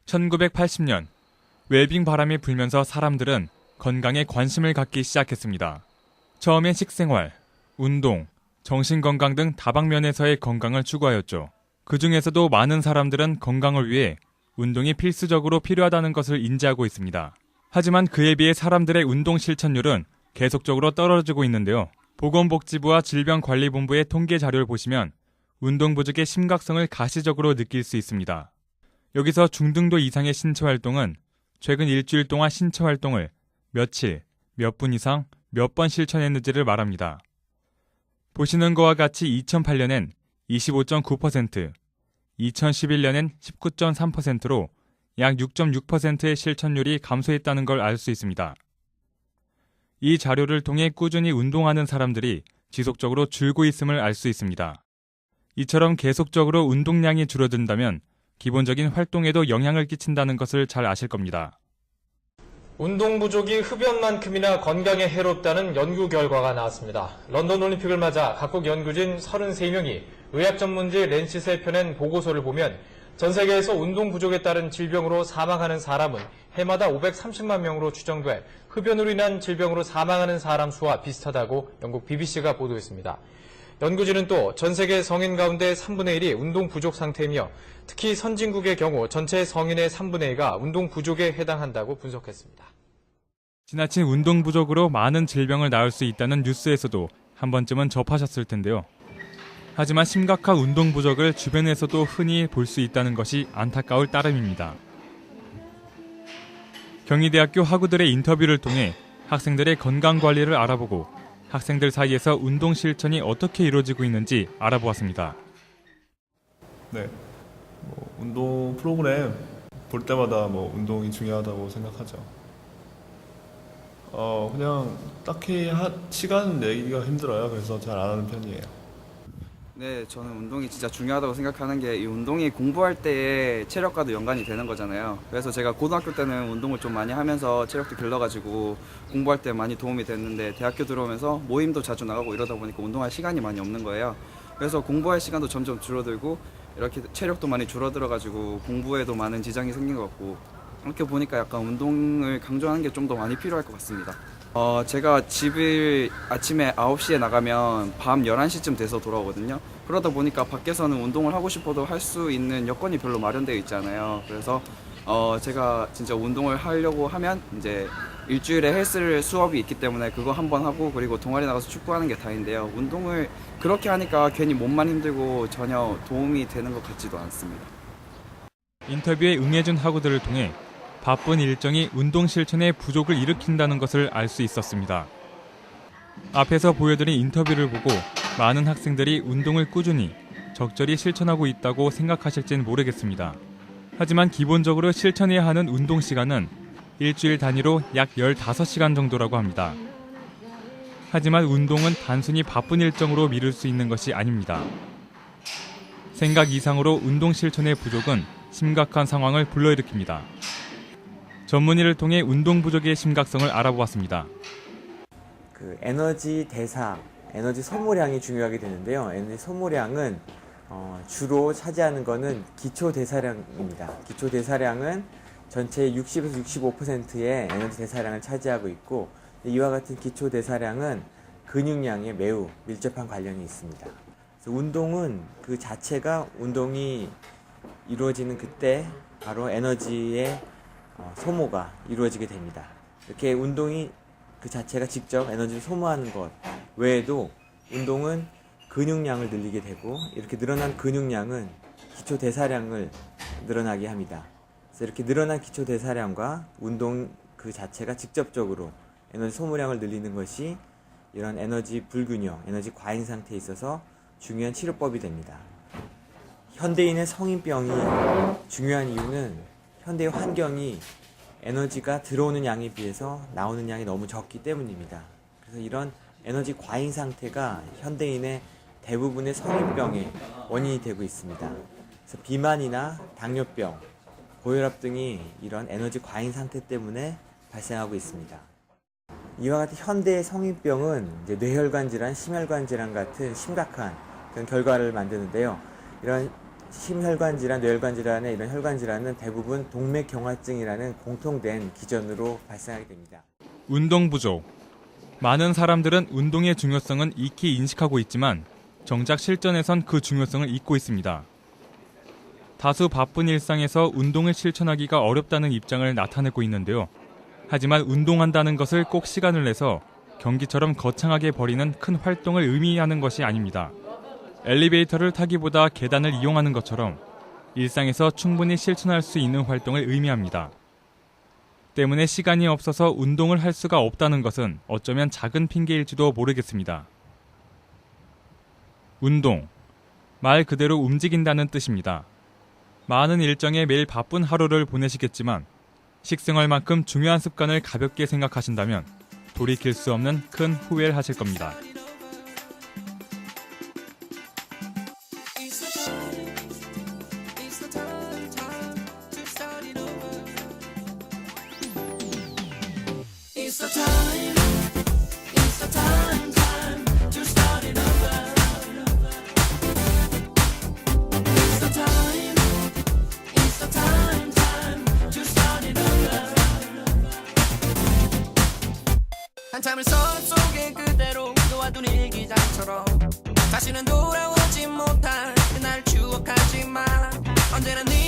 1980년 웰빙 바람이 불면서 사람들은 건강에 관심을 갖기 시작했습니다. 처음엔 식생활, 운동, 정신건강 등 다방면에서의 건강을 추구하였죠. 그 중에서도 많은 사람들은 건강을 위해 운동이 필수적으로 필요하다는 것을 인지하고 있습니다. 하지만 그에 비해 사람들의 운동 실천율은 계속적으로 떨어지고 있는데요. 보건복지부와 질병관리본부의 통계 자료를 보시면 운동 부족의 심각성을 가시적으로 느낄 수 있습니다. 여기서 중등도 이상의 신체 활동은 최근 일주일 동안 신체 활동을 며칠, 몇 분 이상, 몇 번 실천했는지를 말합니다. 보시는 것과 같이 2008년엔 25.9%, 2011년엔 19.3%로 약 6.6%의 실천율이 감소했다는 걸 알 수 있습니다. 이 자료를 통해 꾸준히 운동하는 사람들이 지속적으로 줄고 있음을 알 수 있습니다. 이처럼 계속적으로 운동량이 줄어든다면 기본적인 활동에도 영향을 끼친다는 것을 잘 아실 겁니다. 운동 부족이 흡연만큼이나 건강에 해롭다는 연구 결과가 나왔습니다. 런던 올림픽을 맞아 각국 연구진 33명이 의학 전문지 렌시스에 펴낸 보고서를 보면 전 세계에서 운동 부족에 따른 질병으로 사망하는 사람은 해마다 530만 명으로 추정돼 흡연으로 인한 질병으로 사망하는 사람 수와 비슷하다고 영국 BBC가 보도했습니다. 연구진은 또 전 세계 성인 가운데 3분의 1이 운동 부족 상태이며 특히 선진국의 경우 전체 성인의 3분의 2가 운동 부족에 해당한다고 분석했습니다. 지나친 운동 부족으로 많은 질병을 낳을 수 있다는 뉴스에서도 한 번쯤은 접하셨을 텐데요. 하지만 심각한 운동 부족을 주변에서도 흔히 볼 수 있다는 것이 안타까울 따름입니다. 경희대학교 학우들의 인터뷰를 통해 학생들의 건강 관리를 알아보고 학생들 사이에서 운동 실천이 어떻게 이루어지고 있는지 알아보았습니다. 네, 운동 프로그램 볼 때마다 운동이 중요하다고 생각하죠. 그냥 딱히 시간 내기가 힘들어요. 그래서 잘 안 하는 편이에요. 네, 저는 운동이 진짜 중요하다고 생각하는 게 이 운동이 공부할 때의 체력과도 연관이 되는 거잖아요. 그래서 제가 고등학교 때는 운동을 좀 많이 하면서 체력도 길러가지고 공부할 때 많이 도움이 됐는데 대학교 들어오면서 모임도 자주 나가고 이러다 보니까 운동할 시간이 많이 없는 거예요. 그래서 공부할 시간도 점점 줄어들고 이렇게 체력도 많이 줄어들어가지고 공부에도 많은 지장이 생긴 것 같고 이렇게 보니까 약간 운동을 강조하는 게 좀 더 많이 필요할 것 같습니다. 제가 집을 아침에 9시에 나가면 밤 11시쯤 돼서 돌아오거든요. 그러다 보니까 밖에서는 운동을 하고 싶어도 할 수 있는 여건이 별로 마련되어 있잖아요. 그래서 제가 진짜 운동을 하려고 하면 이제 일주일에 헬스 수업이 있기 때문에 그거 한번 하고 그리고 동아리 나가서 축구하는 게 다인데요. 운동을 그렇게 하니까 괜히 몸만 힘들고 전혀 도움이 되는 것 같지도 않습니다. 인터뷰에 응해준 학우들을 통해 바쁜 일정이 운동 실천의 부족을 일으킨다는 것을 알 수 있었습니다. 앞에서 보여드린 인터뷰를 보고 많은 학생들이 운동을 꾸준히, 적절히 실천하고 있다고 생각하실진 모르겠습니다. 하지만 기본적으로 실천해야 하는 운동 시간은 일주일 단위로 약 15시간 정도라고 합니다. 하지만 운동은 단순히 바쁜 일정으로 미룰 수 있는 것이 아닙니다. 생각 이상으로 운동 실천의 부족은 심각한 상황을 불러일으킵니다. 전문의를 통해 운동 부족의 심각성을 알아보았습니다. 에너지 대사, 에너지 소모량이 중요하게 되는데요. 에너지 소모량은 주로 차지하는 것은 기초 대사량입니다. 기초 대사량은 전체의 60에서 65%의 에너지 대사량을 차지하고 있고 이와 같은 기초 대사량은 근육량에 매우 밀접한 관련이 있습니다. 그래서 운동은 그 자체가 운동이 이루어지는 그때 바로 에너지의 소모가 이루어지게 됩니다. 이렇게 운동이 그 자체가 직접 에너지를 소모하는 것 외에도 운동은 근육량을 늘리게 되고 이렇게 늘어난 근육량은 기초 대사량을 늘어나게 합니다. 그래서 이렇게 늘어난 기초 대사량과 운동 그 자체가 직접적으로 에너지 소모량을 늘리는 것이 이런 에너지 불균형, 에너지 과잉 상태에 있어서 중요한 치료법이 됩니다. 현대인의 성인병이 중요한 이유는 현대의 환경이 에너지가 들어오는 양에 비해서 나오는 양이 너무 적기 때문입니다. 그래서 이런 에너지 과잉 상태가 현대인의 대부분의 성인병의 원인이 되고 있습니다. 그래서 비만이나 당뇨병, 고혈압 등이 이런 에너지 과잉 상태 때문에 발생하고 있습니다. 이와 같은 현대의 성인병은 이제 뇌혈관 질환, 심혈관 질환 같은 심각한 그런 결과를 만드는데요. 이런 심혈관 질환, 뇌혈관 질환의 이런 혈관 질환은 대부분 동맥경화증이라는 공통된 기전으로 발생하게 됩니다. 운동 부족. 많은 사람들은 운동의 중요성은 익히 인식하고 있지만 정작 실전에선 그 중요성을 잊고 있습니다. 다수 바쁜 일상에서 운동을 실천하기가 어렵다는 입장을 나타내고 있는데요. 하지만 운동한다는 것을 꼭 시간을 내서 경기처럼 거창하게 벌이는 큰 활동을 의미하는 것이 아닙니다. 엘리베이터를 타기보다 계단을 이용하는 것처럼 일상에서 충분히 실천할 수 있는 활동을 의미합니다. 때문에 시간이 없어서 운동을 할 수가 없다는 것은 어쩌면 작은 핑계일지도 모르겠습니다. 운동, 말 그대로 움직인다는 뜻입니다. 많은 일정에 매일 바쁜 하루를 보내시겠지만 식생활만큼 중요한 습관을 가볍게 생각하신다면 돌이킬 수 없는 큰 후회를 하실 겁니다. 한참을 선 속에 그대로 놓아둔 일기장처럼 다시는 돌아오지 못할 그날 추억하지만 언제나 네